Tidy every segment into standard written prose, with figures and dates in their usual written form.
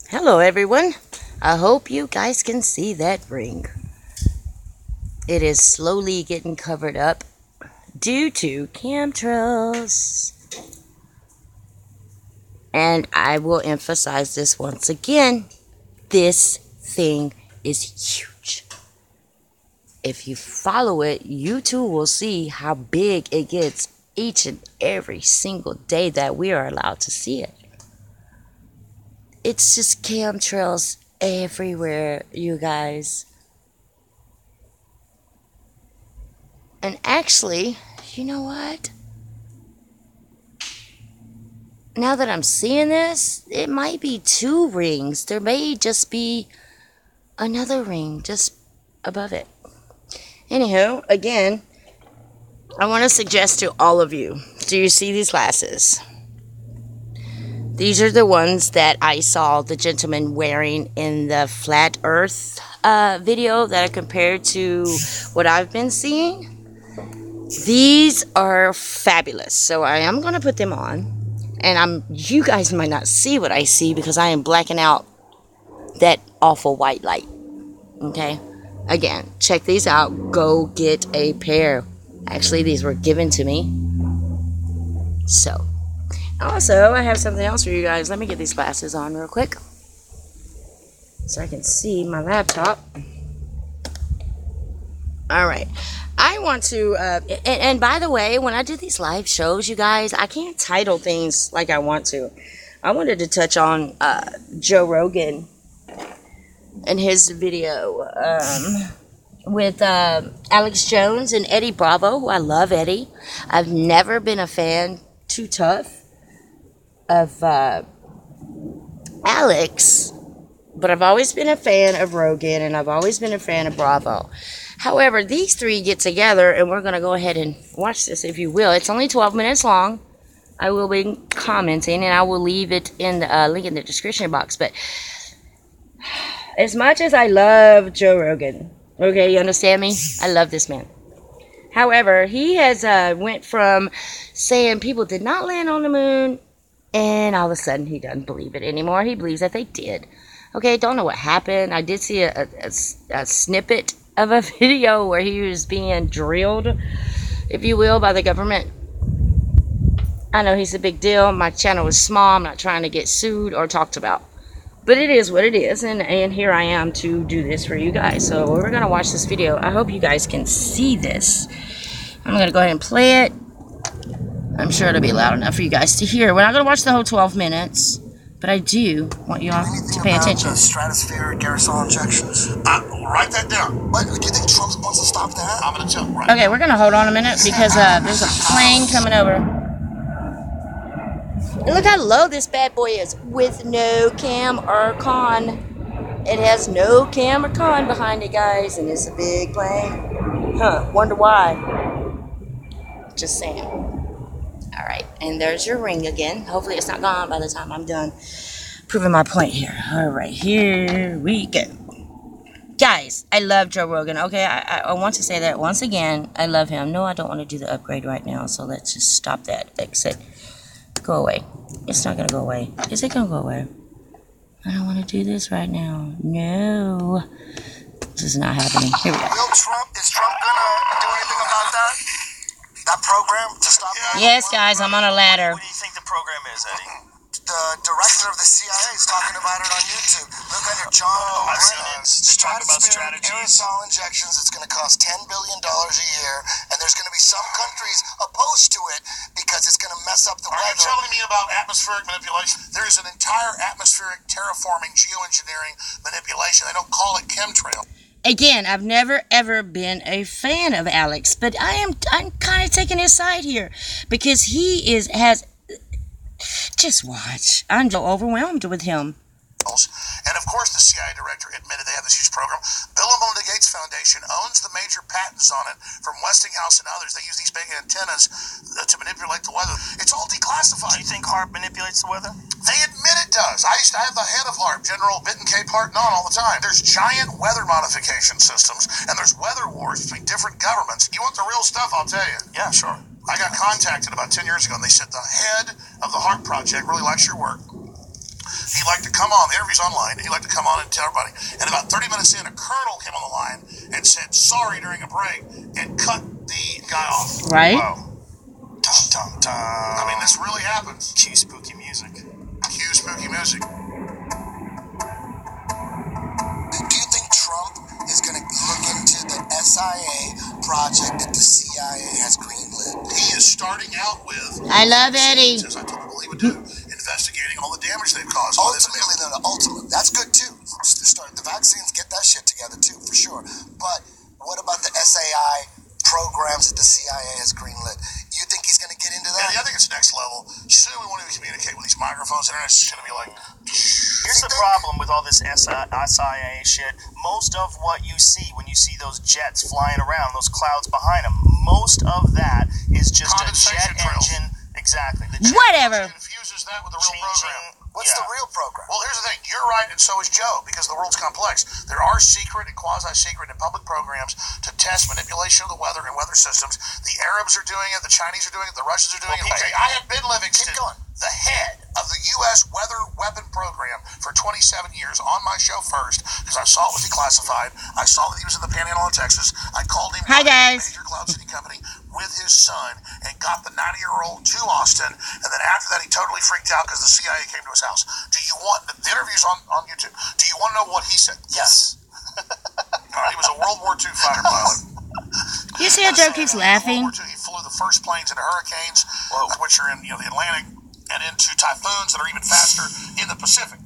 Hello everyone. I hope you guys can see that ring. It is slowly getting covered up due to chemtrails. And I will emphasize this once again. This thing is huge. If you follow it, you too will see how big it gets each and every single day that we are allowed to see it. It's just chemtrails everywhere, you guys. And actually, you know what? Now that I'm seeing this, it might be two rings. There may just be another ring just above it. Anywho, again, I want to suggest to all of you, do you see these glasses? These are the ones that I saw the gentleman wearing in the flat earth video that I compared to what I've been seeing. These are fabulous. So I am going to put them on. And you guys might not see what I see because I am blacking out that awful white light. Okay? Again, check these out. Go get a pair. Actually, these were given to me. So, also, I have something else for you guys. Let me get these glasses on real quick so I can see my laptop. Alright. I want to, and by the way, when I do these live shows, you guys, I can't title things like I want to. I wanted to touch on Joe Rogan and his video with Alex Jones and Eddie Bravo, who I love Eddie. I've never been a fan, too tough, of Alex, but I've always been a fan of Rogan, and I've always been a fan of Bravo. However, these three get together, and we're going to go ahead and watch this, if you will. It's only 12 minutes long. I will be commenting, and I will leave it in the link in the description box. But as much as I love Joe Rogan, okay, you understand me? I love this man. However, he has went from saying people did not land on the moon, and all of a sudden he doesn't believe it anymore. He believes that they did. Okay, don't know what happened. I did see a snippet of a video where he was being drilled, if you will, by the government. I know he's a big deal. My channel is small. I'm not trying to get sued or talked about. But it is what it is, and here I am to do this for you guys. So we're going to watch this video. I hope you guys can see this. I'm going to go ahead and play it. I'm sure it'll be loud enough for you guys to hear. We're not going to watch the whole 12 minutes, but I do want you all to pay attention. Stratospheric aerosol injections? Write that down. What, do you think Trump wants to stop that? I'm going to tell you. Right. Okay, we're going to hold on a minute because there's a plane coming over. And look how low this bad boy is with no cam or con. It has no cam or con behind it, guys, and it's a big plane. Huh, wonder why. Just saying. Alright, and there's your ring again. Hopefully it's not gone by the time I'm done proving my point here. Alright, here we go. Guys, I love Joe Rogan. Okay, I want to say that once again. I love him. No, I don't want to do the upgrade right now, so let's just stop that. Exit. Go away. It's not going to go away. Is it going to go away? I don't want to do this right now. No. This is not happening. Here we go. Is Trump going to do anything about that? That program to stop that? Yes, guys, I'm on a ladder. What do you think the program is, Eddie? The director of the CIA is talking about it on YouTube. Look under John I've seen it. They talk about Stratospheric strategies. aerosol injections. It's going to cost $10 billion a year, and there's going to be some countries opposed to it because it's going to mess up the Are weather. you telling me about atmospheric manipulation? There is an entire atmospheric terraforming geoengineering manipulation. They don't call it chemtrail. Again, I've never ever been a fan of Alex, but I'm kind of taking his side here because he has. Just watch. I'm so overwhelmed with him. And of course, the CIA director admitted they have this huge program. Bill and Melinda Gates Foundation owns the major patents on it from Westinghouse and others. They use these big antennas to manipulate the weather. It's all declassified. Do you think HARP manipulates the weather? They admit it does. I used to have the head of HARP, General Benton K. Parton, on all the time. There's giant weather modification systems, and there's weather wars between different governments. You want the real stuff, I'll tell you. Yeah, sure. I got contacted about 10 years ago, and they said the head of the HARP project really likes your work. He liked to come on, the interview's online, he liked to come on and tell everybody. And about 30 minutes in, a colonel came on the line and said sorry during a break and cut the guy off. Right? Wow. I mean, this really happens. Cue spooky music. Cue spooky music. Do you think Trump is going to look into the SIA project that the CIA has greenlit? He is starting out with... I love Eddie. As I told people he would do, investigating all the damage they've caused. Ultimately, that's good too. Start the vaccines, get that shit together too, for sure. But what about the SAI programs that the CIA has greenlit? You think he's going to get into that? Yeah, I think it's next level. Soon we won't even communicate with these microphones. The internet's going to be like... Here's the problem with all this SIA shit. Most of what you see when you see those jets flying around, those clouds behind them, most of that is just a jet engine. Exactly. The jet Whatever. Infuses that with the real program. What's the real program? Well, here's the thing. You're right, and so is Joe, because the world's complex. There are secret and quasi-secret and public programs to test manipulation of the weather and weather systems. The Arabs are doing it. The Chinese are doing it. The Russians are doing it. Okay, I have been Livingston, the head of the U.S. weather weapon program for 27 years on my show first, because I saw it was declassified. I saw that he was in the Panhandle of Texas. I called him. Hi, guys. Major Cloud City company with his son and got the 90-year-old to Austin. And then after that, he totally freaked out because the CIA came to his house. Do you want the interviews on YouTube? Do you want to know what he said? Yes. He was a World War II fighter pilot. You see how Joe keeps laughing? World War II, he flew the first planes into hurricanes, which are in the Atlantic, and into typhoons that are even faster in the Pacific.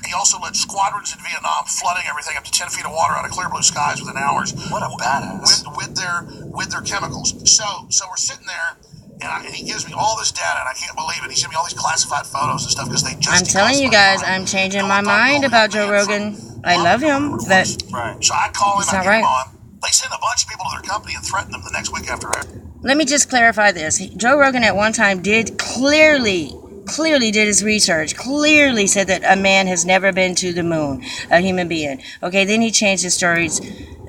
He also led squadrons in Vietnam, flooding everything up to 10 feet of water out of clear blue skies within hours. What a badass! With their chemicals. So we're sitting there, and he gives me all this data, and I can't believe it. He's giving me all these classified photos and stuff because they just. I'm telling you guys, I'm changing my mind about Joe Rogan. I love him, but right. So I call him. It's I not get him right. on. They send a bunch of people to their company and threaten them the next week after. Let me just clarify this. Joe Rogan at one time did clearly did his research, clearly said that a man has never been to the moon, a human being. Okay, then he changed his stories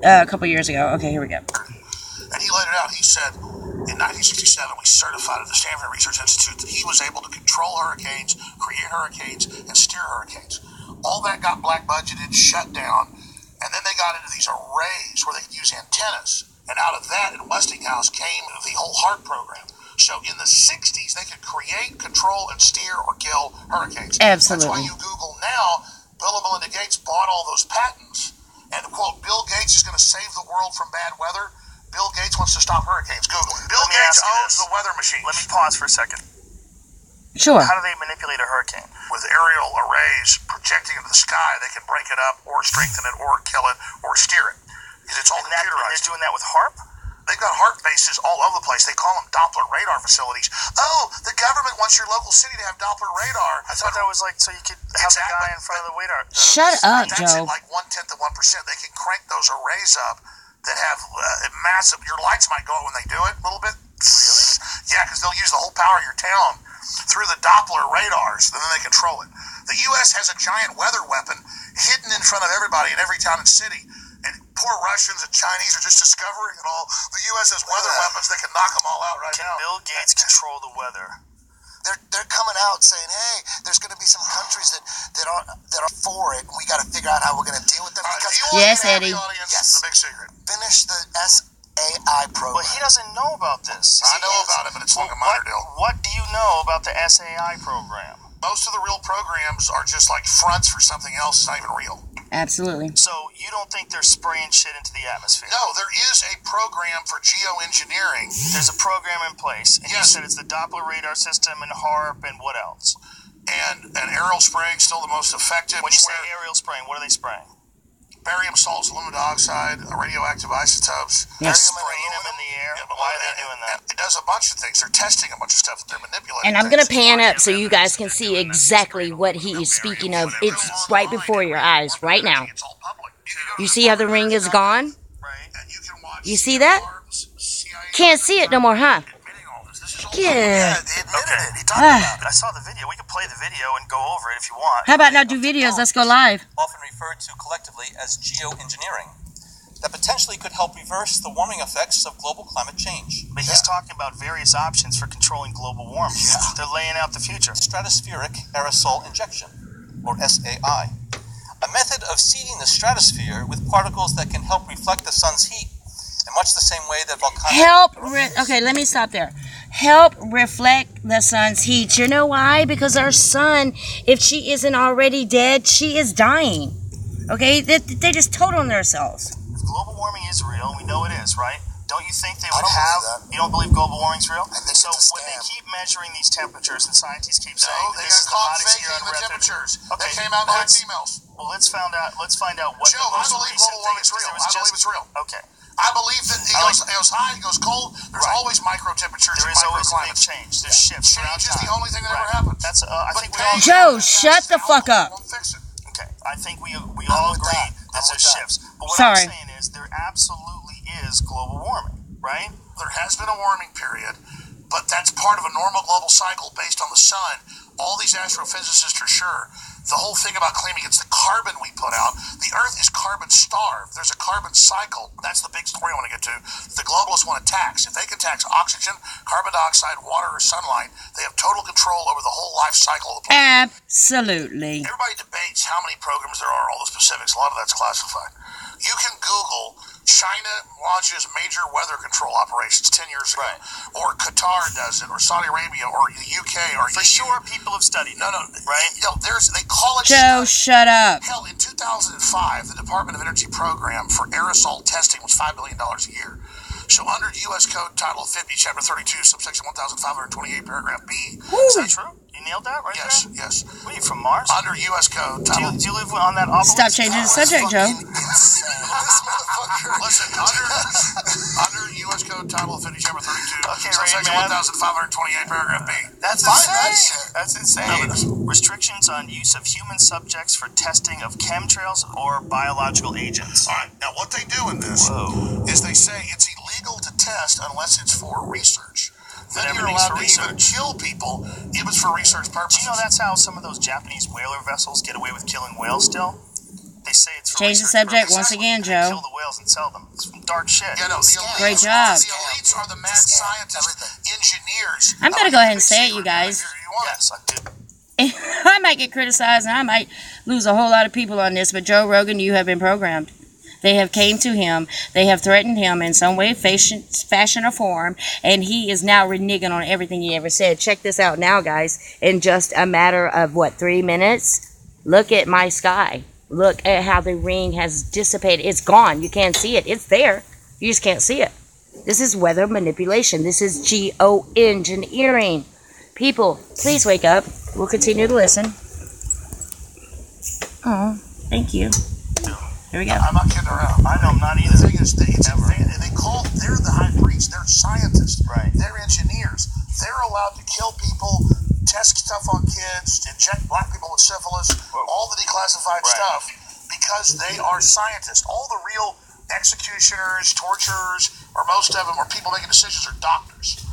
a couple years ago. Okay, here we go. And he laid it out. He said, in 1967, we certified at the Stanford Research Institute that he was able to control hurricanes, create hurricanes, and steer hurricanes. All that got black budgeted, shut down, and then they got into these arrays where they could use antennas. And out of that, in Westinghouse, came the whole HARP program. So in the 60s, they could create, control, and steer or kill hurricanes. Absolutely. That's why you Google now, Bill and Melinda Gates bought all those patents. And, quote, Bill Gates is going to save the world from bad weather. Bill Gates wants to stop hurricanes. Google it. Bill Gates owns the weather machines. Let me pause for a second. Sure. How do they manipulate a hurricane? With aerial arrays projecting into the sky, they can break it up or strengthen it or kill it or steer it. Because it's all computerized. They're doing that with HARP? They've got HARP bases all over the place. They call them Doppler radar facilities. Oh, the government wants your local city to have Doppler radar. I thought that was like so you could have the guy in front of the radar. Shut up, That's Joe. at like 1/10 of 1%. They can crank those arrays up that have massive. Your lights might go out when they do it a little bit. Really? Yeah, because they'll use the whole power of your town through the Doppler radars, and then they control it. The U.S. has a giant weather weapon hidden in front of everybody in every town and city. And poor Russians and Chinese are just discovering it all. The U.S. has weather weapons that can knock them all out right now. Can Bill Gates control the weather? They're coming out saying, hey, there's going to be some countries that are for it. We got to figure out how we're going to deal with them. Yes, Eddie. Yes, the big secret. Finish the SAI program. But he doesn't know about this. I know about it, but it's like a minor deal. What do you know about the SAI program? Most of the real programs are just like fronts for something else. It's not even real. Absolutely. So you don't think they're spraying shit into the atmosphere? No, there is a program for geoengineering. There's a program in place. And Yes. You said it's the Doppler radar system and HARP and what else? And aerial spraying is still the most effective. When you say aerial spraying, what are they spraying? Barium salts, aluminum dioxide, radioactive isotopes. They're Yes. spraying them in the air? Yeah, but Why are they doing that? It does a bunch of things. They're testing a bunch of stuff that they're manipulating. And I'm going to pan up so you guys can see exactly what he is speaking of. It's right before your eyes right now. It's all public. You see how the ring is gone? Right. And you can watch You see that? CIA Can't see it no more, huh? admitting all this. This is all Yeah. They admitted it. He talked Ah. about it. I saw the video. We can play the video and go over it if you want. How about not do videos? Let's go live. Often referred to collectively as geoengineering, that potentially could help reverse the warming effects of global climate change. But he's talking about various options for controlling global warming. Yeah. They're laying out the future. Stratospheric aerosol injection. or SAI, a method of seeding the stratosphere with particles that can help reflect the sun's heat, in much the same way that volcanic... Okay, let me stop there. Help reflect the sun's heat. You know why? Because our sun, if she isn't already dead, she is dying. Okay? They just told on themselves. If global warming is real, we know it is, right? Don't you think they would have... You don't believe global warming's real? I think so it's a when they scam. keep measuring these temperatures and scientists keep saying No, that they this is got the caught hottest year faking on the record. temperatures. Okay, They came out and had females. Well, let's find out what Joe, the I most believe recent global thing warming's is. real. There was I believe it's real. Okay. I believe that it goes high, it goes cold. There's always micro temperatures There and is always a big microclimates. change. There's shifts throughout Change is the time. only thing that ever happens. That's I think we all... Joe, shut the fuck up. Won't fix it. Okay, I think we all with agree that. that there's shifts. But what Sorry. I'm saying is there absolutely is global warming, right? There has been a warming period, but that's part of a normal global cycle based on the sun. All these astrophysicists are sure. The whole thing about claiming it's the carbon we put out, the Earth is carbon starved. There's a carbon cycle. That's the big story I want to get to. The globalists want to tax. If they can tax oxygen, carbon dioxide, water, or sunlight, they have total control over the whole life cycle of the planet. Absolutely. Everybody debates how many programs there are, all the specifics. A lot of that's classified. You can Google China launches major weather control operations 10 years ago. Right. Or Qatar does it, or Saudi Arabia, or the UK, or For sure, people have studied it. No, right? They call it Joe, shut up. Hell, in 2005, the Department of Energy program for aerosol testing was $5 billion a year. So under U.S. Code Title 50, Chapter 32, subsection 1528, paragraph B. Is that true? You nailed that right Yes, there? yes. What are you, from Mars? Under U.S. Code Title... Do you live on that obelisk? Stop changing the subject, Joe. This motherfucker. Listen, under U.S. Code Title 50, Chapter 32, Okay, subsection Rain Man. 1528, paragraph B. That's Fine, insane. that's- That's insane. Restrictions on use of human subjects for testing of chemtrails or biological agents. All right, now what they do in this is they say it's illegal to test unless it's for research. Then you're everything's allowed for to even research. kill people if it's for research purposes. Do you know that's how some of those Japanese whaler vessels get away with killing whales still? They say it's for Change the research subject purposes. once again, They Joe. kill the whales and sell them. It's some dark shit. Yeah, no, Great job. The elites are the mad scientists, engineers. I'm going to go ahead and say it, you guys. Yes, I did. I might get criticized and I might lose a whole lot of people on this, but Joe Rogan, you have been programmed. They have came to him. They have threatened him in some way, fashion, or form, and he is now reneging on everything he ever said. Check this out now, guys. In just a matter of, 3 minutes? Look at my sky. Look at how the ring has dissipated. It's gone. You can't see it. It's there. You just can't see it. This is weather manipulation. This is geoengineering. People, please wake up. We'll continue to listen. Oh, thank you. Here we go. I'm not kidding around. I know, I'm not either. The thing is, they're the high priests. They're scientists. Right. They're engineers. They're allowed to kill people, test stuff on kids, inject black people with syphilis, all the declassified stuff, because they are scientists. All the real executioners, torturers, or most of them, or people making decisions, are doctors.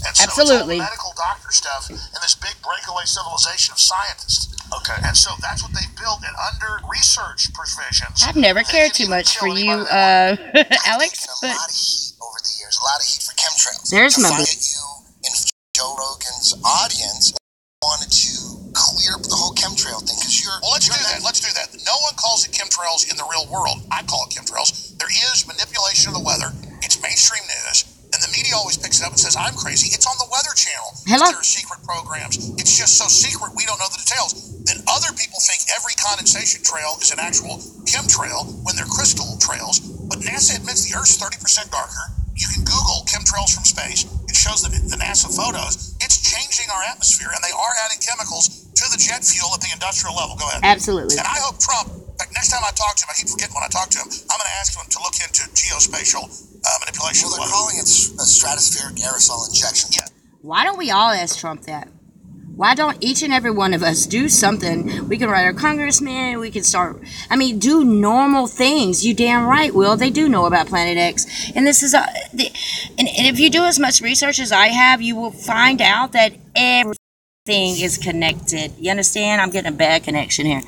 And so Absolutely. It's all medical doctor stuff in this big breakaway civilization of scientists. Okay. And so that's what they've built, and under research provisions. I've never they cared can too even much kill for you, anybody they want. Alex, Taken a but lot of heat over the years, a lot of heat for chemtrails. There's to my find you in Joe Rogan's audience wanted to clear up the whole chemtrail thing because you're. Well, let's you're do that. Let's do that. No one calls it chemtrails in the real world. I call it chemtrails. There is manipulation of the weather. It's mainstream news. And the media always picks it up and says, I'm crazy. It's on the Weather Channel. Hello? There are secret programs. It's just so secret we don't know the details. Then other people think every condensation trail is an actual chemtrail when they're crystal trails. But NASA admits the Earth's 30% darker. You can Google chemtrails from space. It shows the NASA photos. It's changing our atmosphere, and they are adding chemicals to the jet fuel at the industrial level. Go ahead. absolutely. And I hope Trump, in fact, next time I talk to him, I keep forgetting when I talk to him, I'm going to ask him to look into geospatial manipulation. Well, they're calling it a stratospheric aerosol injection. Yeah. Why don't we all ask Trump that? Why don't each and every one of us do something? We can write our congressman. We can start, do normal things. You damn right, Will. They do know about Planet X. And this is, and if you do as much research as I have, you will find out that everything is connected. You understand? I'm getting a bad connection here.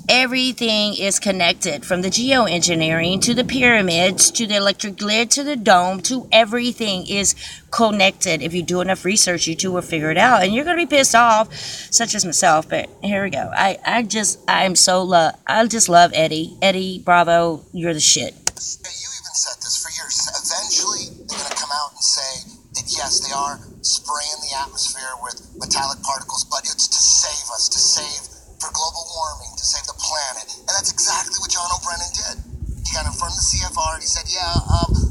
Everything is connected, from the geoengineering to the pyramids to the electric grid to the dome to everything is connected. If you do enough research, you too will figure it out, and you're gonna be pissed off, such as myself. But here we go. I just love Eddie. Eddie Bravo, you're the shit. Yeah, you even said this for years. Eventually, they're gonna come out and say that yes, they are spraying the atmosphere with metallic particles, but it's to save us, to save for global warming, to save the planet. And that's exactly what John O'Brien did. He got in front of the CFR and he said,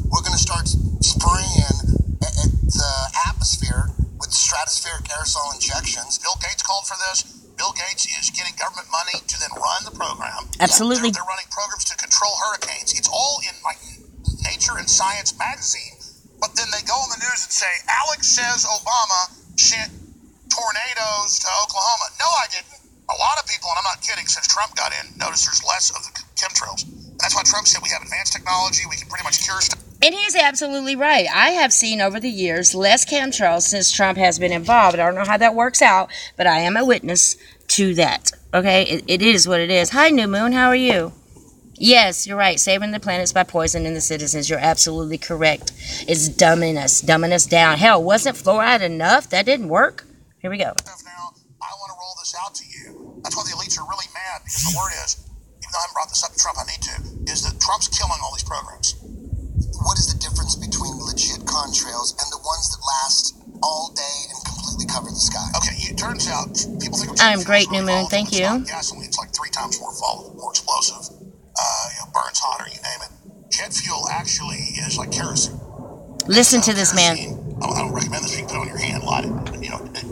we're going to start spraying the atmosphere with stratospheric aerosol injections. Bill Gates called for this. Bill Gates is getting government money to then run the program. Absolutely. They're running programs to control hurricanes. It's all in like Nature and Science magazine. But then they go on the news and say, Alex says Obama sent tornadoes to Oklahoma. No, I didn't. A lot of people, and I'm not kidding, since Trump got in, notice there's less of the chemtrails. And that's why Trump said we have advanced technology, we can pretty much cure stuff. And he's absolutely right. I have seen over the years less chemtrails since Trump has been involved. I don't know how that works out, but I am a witness to that. Okay? It is what it is. Hi, New Moon. How are you? Yes, you're right. Saving the planets by poisoning the citizens. You're absolutely correct. It's dumbing us down. Hell, wasn't fluoride enough? That didn't work. Here we go. Now, I want to roll this out to you. That's why the elites are really mad, because the word is, even though I haven't brought this up to Trump, I need to, is that Trump's killing all these programs. What is the difference between legit contrails and the ones that last all day and completely cover the sky? Okay, it turns out people think I'm great, New Moon. Thank you. Gasoline, it's like 3 times more volatile, more explosive. Burns hotter, you name it. Jet fuel actually is like kerosene. Listen to this man. I don't recommend this. You can put it on your hand, light it.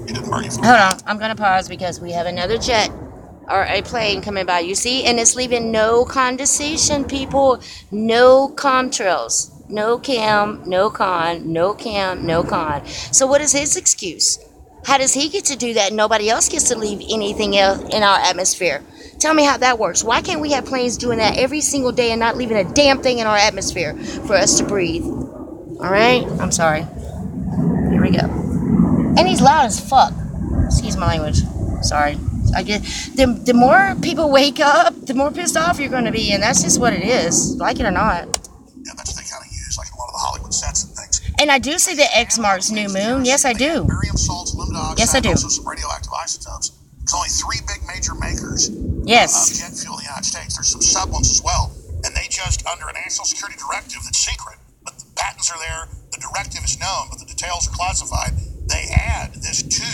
It doesn't burn you. Hold on. I'm going to pause because we have another jet or a plane coming by. You see? And it's leaving no condensation, people. No contrails. No cam, no con, no cam, no con. So what is his excuse? How does he get to do that and nobody else gets to leave anything else in our atmosphere? Tell me how that works. Why can't we have planes doing that every single day and not leaving a damn thing in our atmosphere for us to breathe? All right? I'm sorry. Here we go. And he's loud as fuck. Excuse my language. Sorry. I get the more people wake up, the more pissed off you're going to be, and that's just what it is, like it or not. Yeah, that's what they kind of use, like a lot of the Hollywood sets and things. And I do see the X marks New Moon. Yes, I do. Barium salts, aluminum dioxide, yes, I do. Also some radioactive isotopes. There's only 3 big major makers yes. of jet fuel in the United States. There's some sub ones as well, and they just, under a national security directive that's secret, but the patents are there, the directive is known, but the details are classified. They add this to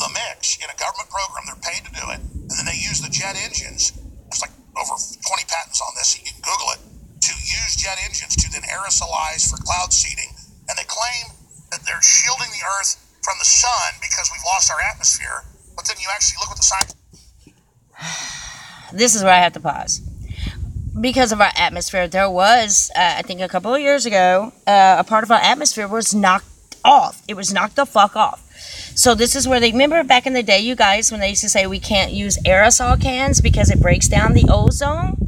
the mix in a government program. They're paid to do it, and then they use the jet engines. There's like over 20 patents on this. You can Google it. To use jet engines to then aerosolize for cloud seeding, and they claim that they're shielding the Earth from the sun because we've lost our atmosphere. But then you actually look at the science. This is where I have to pause. Because of our atmosphere, there was, I think a couple of years ago, a part of our atmosphere was knocked off. It was knocked the fuck off. So this is where they, remember back in the day, you guys, when they used to say we can't use aerosol cans because it breaks down the ozone?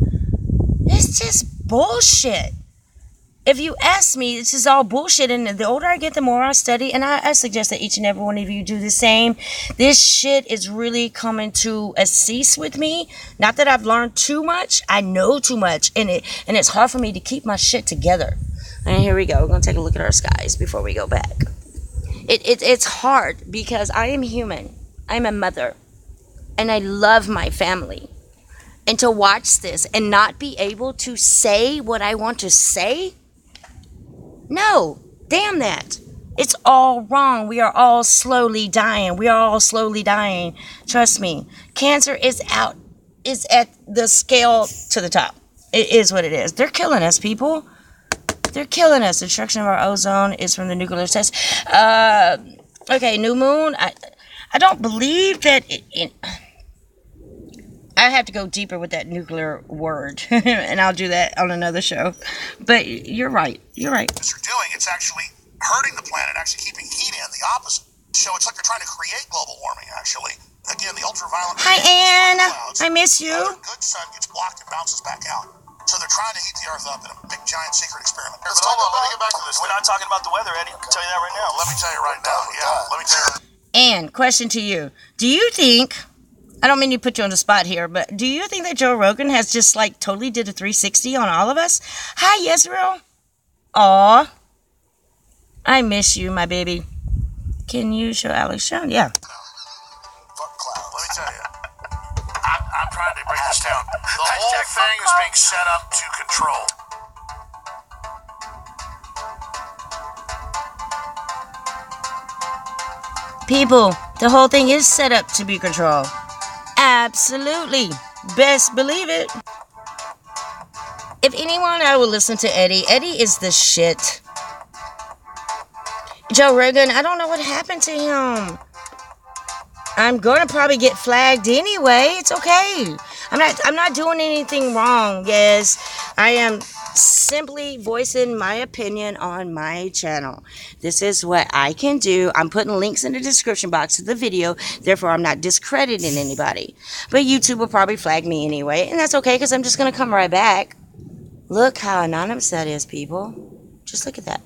It's just bullshit. If you ask me, this is all bullshit, and the older I get, the more I study, and I suggest that each and every one of you do the same. This shit is really coming to a cease with me. Not that I've learned too much, I know too much, and it's hard for me to keep my shit together. And here we go, we're going to take a look at our skies before we go back. It's hard because I am human. I'm a mother, and I love my family. And to watch this and not be able to say what I want to say? No, damn that. It's all wrong. We are all slowly dying. We are all slowly dying. Trust me. Cancer is out. It's at the scale to the top. It is what it is. They're killing us, people. They're killing us. Destruction of our ozone is from the nuclear test. Okay, New Moon. I don't believe that I have to go deeper with that nuclear word, and I'll do that on another show. But you're right. You're right. What they're doing, it's actually hurting the planet, actually keeping heat in, the opposite. So it's like they're trying to create global warming, actually. Again, the ultraviolet... Hi, Ann. I miss you. The good sun gets blocked and bounces back out. So they're trying to heat the Earth up in a big, giant secret experiment. But hold on, let me get back to this. We're not talking about the weather, Eddie. I can tell you that right now. Let me tell you right now. Yeah, let me tell you. Ann, question to you. Do you think I don't mean to put you on the spot here, but do you think that Joe Rogan has just like totally did a 360 on all of us? Hi, Yezreel. Aw. I miss you, my baby. Can you show Alex Sean? Yeah. Fuck clouds. Let me tell you. I'm trying to break this down. The whole thing is being set up to control. People, the whole thing is set up to be controlled. Absolutely. Best believe it. If anyone, I will listen to Eddie. Eddie is the shit. Joe Rogan, I don't know what happened to him. I'm going to probably get flagged anyway. It's okay. I'm not doing anything wrong. Yes, I am simply voicing my opinion on my channel. This is what I can do. I'm putting links in the description box of the video. Therefore, I'm not discrediting anybody. But YouTube will probably flag me anyway. And that's okay because I'm just going to come right back. Look how anonymous that is, people. Just look at that.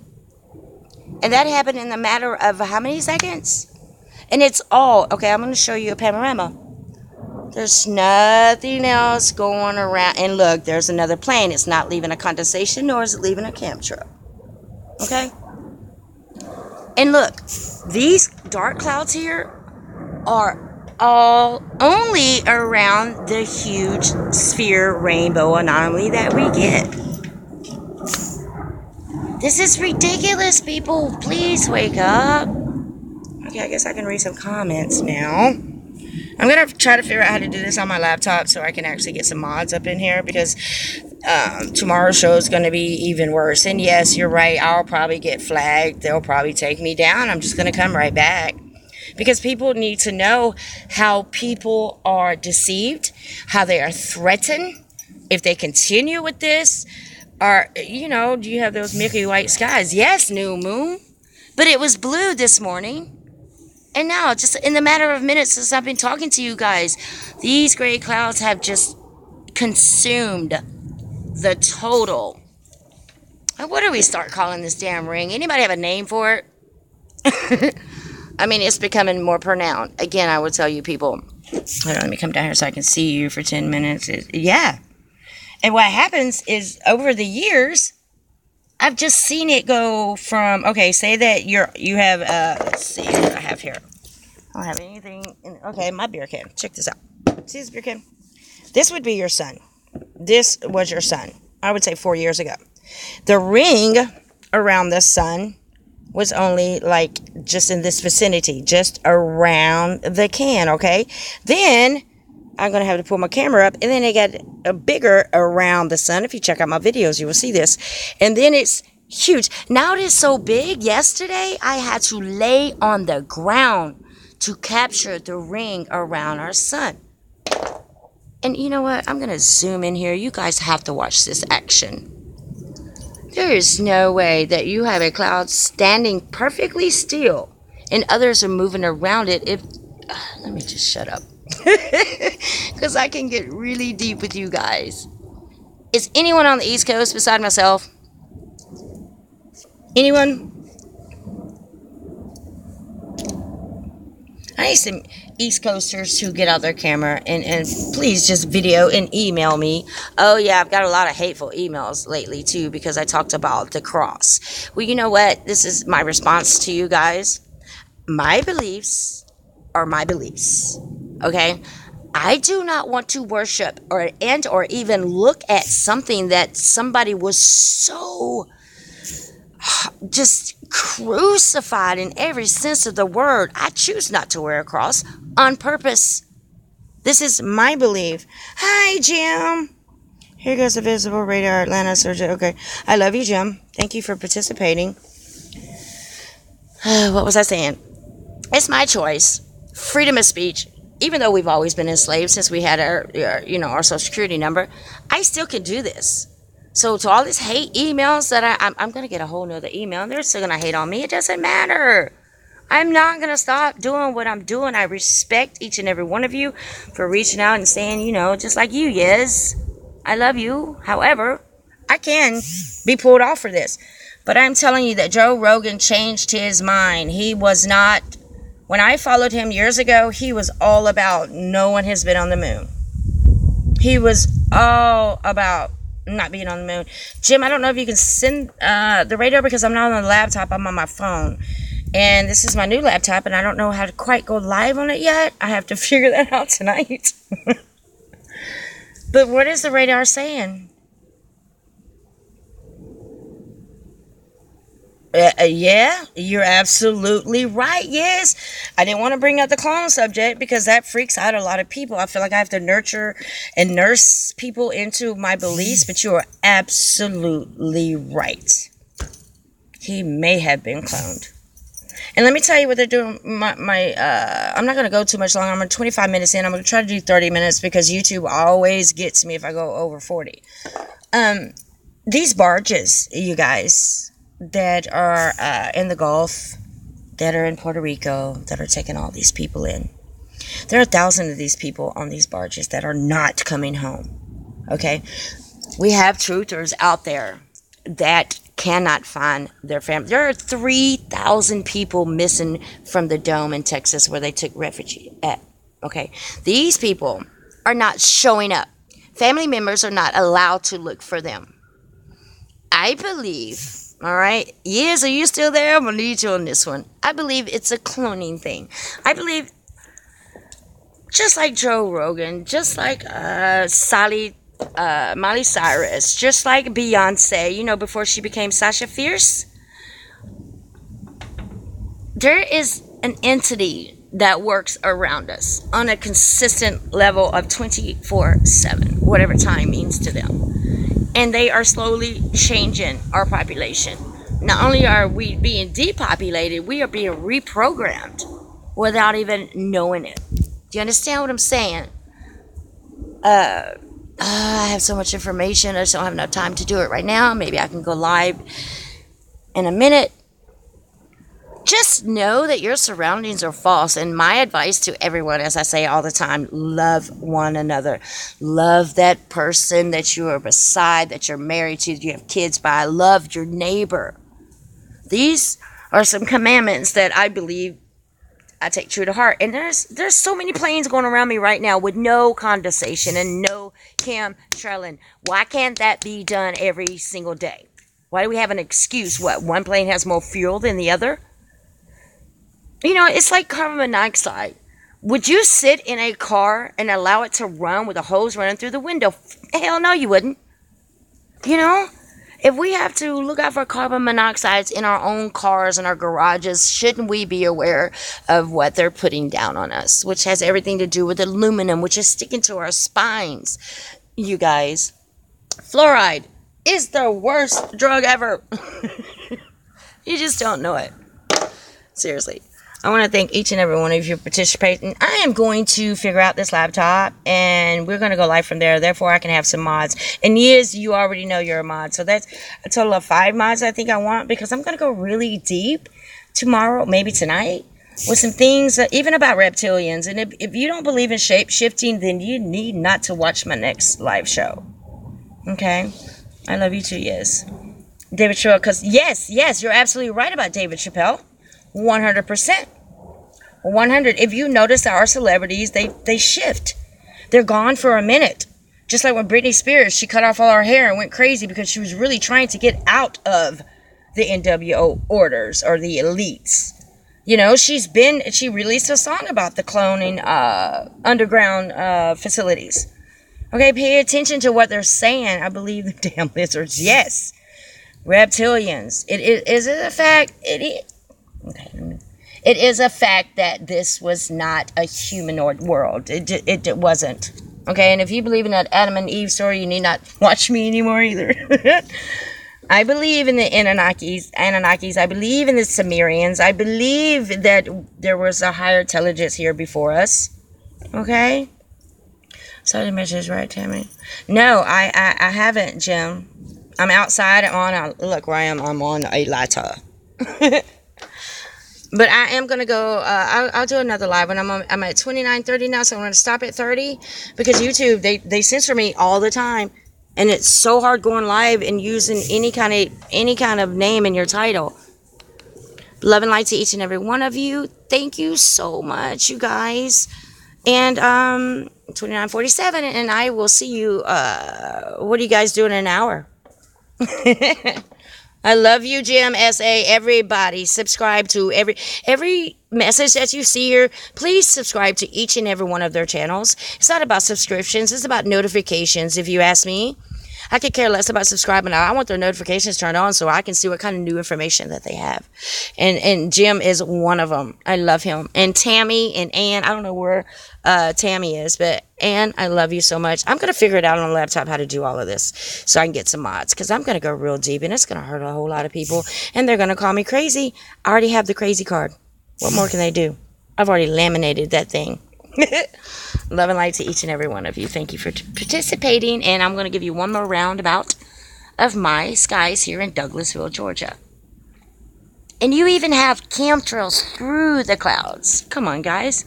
And that happened in a matter of how many seconds? And it's all, okay, I'm going to show you a panorama. There's nothing else going around. And look, there's another plane. It's not leaving a condensation, nor is it leaving a camp truck. Okay? And look, these dark clouds here are all only around the huge sphere rainbow anomaly that we get. This is ridiculous, people. Please wake up. Okay, I guess I can read some comments now. I'm going to try to figure out how to do this on my laptop so I can actually get some mods up in here because tomorrow's show is going to be even worse. And yes, you're right. I'll probably get flagged. They'll probably take me down. I'm just going to come right back because people need to know how people are deceived, how they are threatened if they continue with this. Or, you know, do you have those milky white skies? Yes, new moon. But it was blue this morning. And now, just in the matter of minutes since I've been talking to you guys, these gray clouds have just consumed the total. What do we start calling this damn ring? Anybody have a name for it? I mean, it's becoming more pronounced. Again, I will tell you people. Hold on, let me come down here so I can see you for 10 minutes. Yeah. And what happens is, over the years, I've just seen it go from, okay, say that you have, let's see what I have here. I don't have anything, okay, my beer can. Check this out. See this beer can? This would be your sun. This was your sun, I would say 4 years ago. The ring around the sun was only like just in this vicinity, just around the can, okay? Then I'm going to have to pull my camera up, and then it got a bigger around the sun. If you check out my videos, you will see this. And then it's huge. Now it is so big. Yesterday, I had to lay on the ground to capture the ring around our sun. And you know what? I'm going to zoom in here. You guys have to watch this action. There is no way that you have a cloud standing perfectly still and others are moving around it. Let me just shut up. Because I can get really deep with you guys. Is anyone on the East Coast beside myself? Anyone? I need some East Coasters to get out their camera and please just video and email me. Oh yeah, I've got a lot of hateful emails lately too because I talked about the cross. Well, you know what? This is my response to you guys. My beliefs are my beliefs. Okay? I do not want to worship or even look at something that somebody was so just crucified in every sense of the word. I choose not to wear a cross on purpose. This is my belief. Hi, Jim. Here goes the visible radar Atlanta surgeon. Okay. I love you, Jim. Thank you for participating. What was I saying? It's my choice. Freedom of speech. Even though we've always been enslaved since we had our social security number, I still can do this. So to all these hate emails that I'm going to get a whole nother email, and they're still going to hate on me. It doesn't matter. I'm not going to stop doing what I'm doing. I respect each and every one of you for reaching out and saying, just like you, yes, I love you. However, I can be pulled off for this. But I'm telling you that Joe Rogan changed his mind. He was not When I followed him years ago, he was all about no one has been on the moon. He was all about not being on the moon. Jim, I don't know if you can send the radio because I'm not on the laptop. I'm on my phone. And this is my new laptop, and I don't know how to quite go live on it yet. I have to figure that out tonight. But what is the radar saying? Yeah, you're absolutely right. Yes, I didn't want to bring up the clone subject because that freaks out a lot of people. I feel like I have to nurture and nurse people into my beliefs, but you are absolutely right. He may have been cloned. And let me tell you what they're doing. I'm not going to go too much longer. I'm 25 minutes in. I'm going to try to do 30 minutes because YouTube always gets me if I go over 40. These barges, you guys, that are in the Gulf, that are in Puerto Rico, that are taking all these people in. There are 1,000 of these people on these barges that are not coming home. Okay? We have truthers out there that cannot find their family. There are 3,000 people missing from the dome in Texas where they took refuge at. Okay? These people are not showing up. Family members are not allowed to look for them. I believe... All right. Yes, are you still there? I'm going to need you on this one. I believe it's a cloning thing. I believe just like Joe Rogan, just like Miley Cyrus, just like Beyonce, you know, before she became Sasha Fierce, there is an entity that works around us on a consistent level of 24/7, whatever time means to them. And they are slowly changing our population. Not only are we being depopulated, we are being reprogrammed without even knowing it. Do you understand what I'm saying? I have so much information. I just don't have enough time to do it right now. Maybe I can go live in a minute. Just know that your surroundings are false. And my advice to everyone, as I say all the time, love one another. Love that person that you are beside, that you're married to, that you have kids by. Love your neighbor. These are some commandments that I believe I take true to heart. And there's so many planes going around me right now with no condensation and no chemtrailing. Why can't that be done every single day? Why do we have an excuse? What, one plane has more fuel than the other? You know, it's like carbon monoxide. Would you sit in a car and allow it to run with a hose running through the window? Hell no, you wouldn't. You know, if we have to look out for carbon monoxides in our own cars and our garages, shouldn't we be aware of what they're putting down on us? Which has everything to do with aluminum, which is sticking to our spines. You guys, fluoride is the worst drug ever. You just don't know it. Seriously. I want to thank each and every one of you for participating. I am going to figure out this laptop, and we're going to go live from there. Therefore, I can have some mods. And yes, you already know you're a mod. So that's a total of 5 mods I think I want, because I'm going to go really deep tomorrow, maybe tonight, with some things, even about reptilians. And if you don't believe in shape-shifting, then you need not to watch my next live show. Okay? I love you too, yes. David Chappelle, because yes, you're absolutely right about David Chappelle. 100%. 100. If you notice that our celebrities, they shift. They're gone for a minute. Just like when Britney Spears, she cut off all her hair and went crazy because she was really trying to get out of the NWO orders or the elites. You know, she released a song about the cloning underground facilities. Okay, pay attention to what they're saying. I believe the damn lizards. Yes. Reptilians. Is it a fact? It is. Okay, it is a fact that this was not a humanoid world. It wasn't. Okay, and if you believe in that Adam and Eve story, you need not watch me anymore either. I believe in the Anunnakis. I believe in the Sumerians. I believe that there was a higher intelligence here before us. Okay? So the message is right, Tammy. No, I haven't, Jim. I'm outside. Look where I am. I'm on a ladder. But I am going to go, I'll do another live when I'm at 29:30 now, so I'm going to stop at 30, because YouTube, they censor me all the time, and it's so hard going live and using any kind of name in your title. Love and light to each and every one of you. thank you so much, you guys. And 29:47, and I will see you. What are you guys doing in an hour? I love you, Jim SA. Everybody, subscribe to every message that you see here. Please subscribe to each and every one of their channels. It's not about subscriptions. It's about notifications, if you ask me. I could care less about subscribing. I want their notifications turned on so I can see what kind of new information that they have. And Jim is one of them. I love him. And Tammy and Ann, I don't know where Tammy is, but Ann, I love you so much. I'm going to figure it out on the laptop how to do all of this so I can get some mods, because I'm going to go real deep and it's going to hurt a whole lot of people and they're going to call me crazy. I already have the crazy card. What more can they do? I've already laminated that thing. Love and light to each and every one of you. Thank you for participating, and I'm going to give you one more roundabout of my skies here in Douglasville, Georgia. And you even have chemtrails through the clouds. Come on, guys.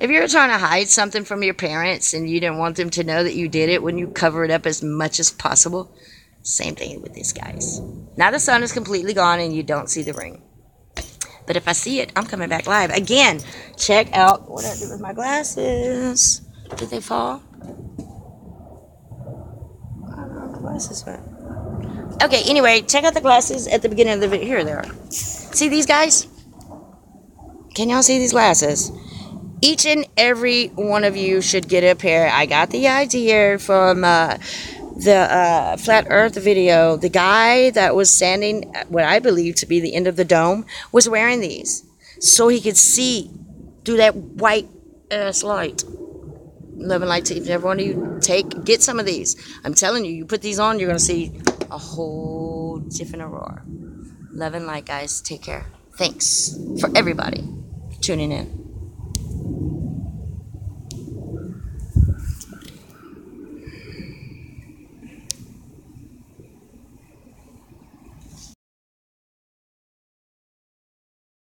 If you're trying to hide something from your parents and you didn't want them to know that you did it, when you cover it up as much as possible, same thing with these guys. Now the sun is completely gone and you don't see the ring. But if I see it, I'm coming back live. Again, check out what I did with my glasses. Did they fall? I don't know, the glasses went. Okay, anyway, check out the glasses at the beginning of the video. Here they are. See these guys? Can y'all see these glasses? Each and every one of you should get a pair. I got the idea from the Flat Earth video. The guy that was standing at what I believe to be the end of the dome was wearing these so he could see through that white ass light. Love and light to every one of you. Get some of these. I'm telling you, you put these on, you're going to see a whole different aurora. Love and light, guys. Take care. Thanks for everybody tuning in.